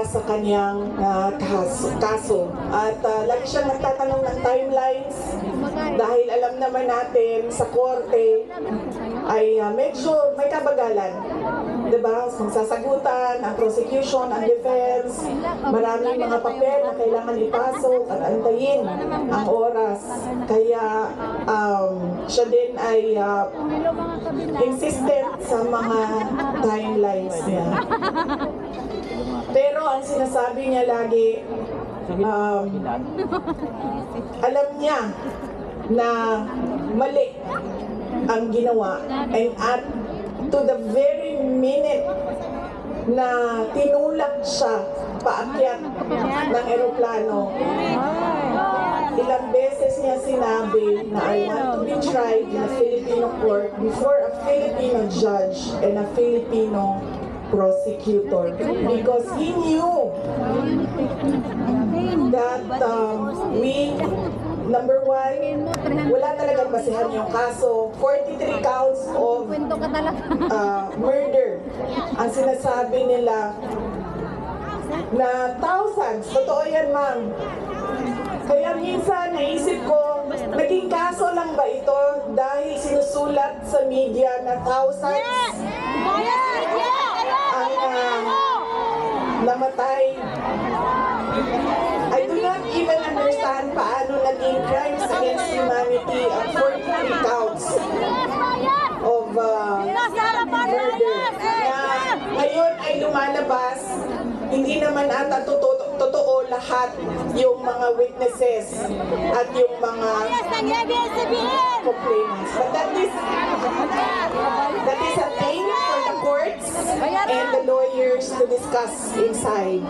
sa kanyang kaso. At lagi siyang nagtatanong ng timelines dahil alam naman natin sa korte ay medyo may kabagalan. Diba? Magsasagutan, ang prosecution, ang defense, maraming mga papel na kailangan ipasok at antayin ang oras. Kaya siya din ay insistent sa mga timelines niya. Pero ang sinasabi niya lagi, alam niya na mali ang ginawa, and at to the very minute na tinulak siya paakyat ng eroplano, ilang beses niya sinabi na I want to be tried in a Filipino court before a Filipino judge and a Filipino prosecutor, because he knew that number one, wala talagang basihan yung kaso. 43 counts of murder ang sinasabi nila na thousands. Totoo yan, ma'am. Kaya minsan naisip ko, naging kaso lang ba ito dahil sinusulat sa media na thousands ang namatay? I do not even understand paano naging crimes against humanity ang 43 counts of murder na ngayon ay lumalabas. Hindi naman ata totoo lahat yung mga witnesses at yung mga complainants. But that is a thing for the courts and the lawyers to discuss inside.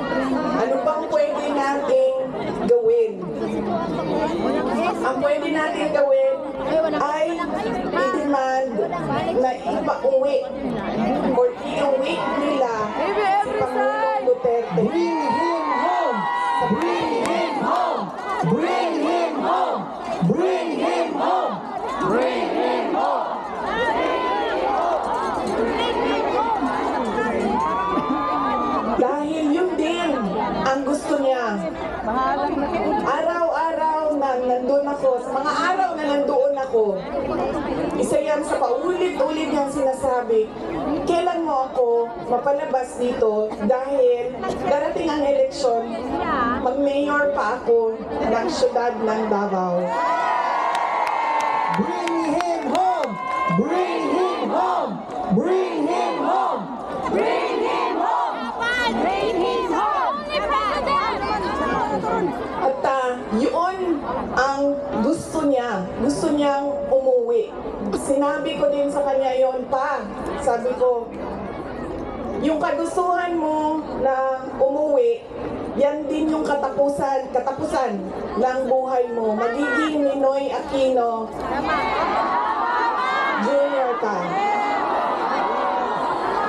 Ano bang pwede nating gawin? Ang pwede natin gawin ay i-demand na ipa-uwi or i-uwi nila si Pangulong Duterte. Bring him home! Bring him home! Bring him home! Bring him home! Bring him home! Dahil yun din ang gusto niya. Araw-araw na nandun ako, sa mga araw na nandoon ako, isa yan sa paulit-ulit niyang sinasabi, kailan mo ako mapalabas dito dahil darating ang eleksyon, mag-mayor pa ako ng syudad ng Davao. Bring him home! Bring him home! Bring him home! Bring him home! Bring him home! At yun ang gusto niya. Gusto niyang umuwi. Sinabi ko din sa kanya yon pa. Sabi ko, yung kagustuhan mo na umuwi, yan din yung katapusan ng buhay mo. Magiging Ninoy Aquino Jr. ka.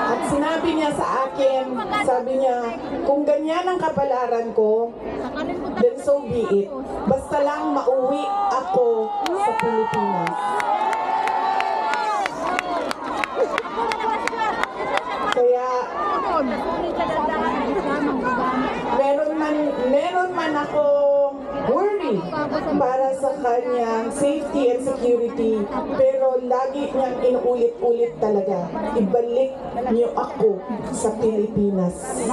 At sinabi niya sa akin, sabi niya, kung ganyan ang kapalaran ko, then so be it. Basta lang mauwi ako sa Pilipinas. Kaya, meron man akong worry para sa kanyang safety and security, pero lagi niyang inuulit-ulit talaga, ibalik niyo ako sa Pilipinas.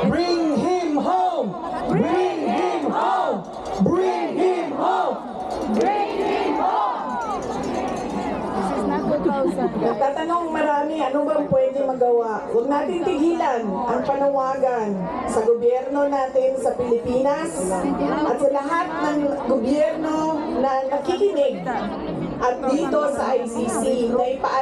Bring him home! Bring him home! Bring him home! Bring him home! Nagtatanong marami, ano bang pwede magawa? Huwag natin tigilan ang panawagan sa gobyerno natin sa Pilipinas at sa lahat ng gobyerno na nakikinig at dito sa ICC na ipaalam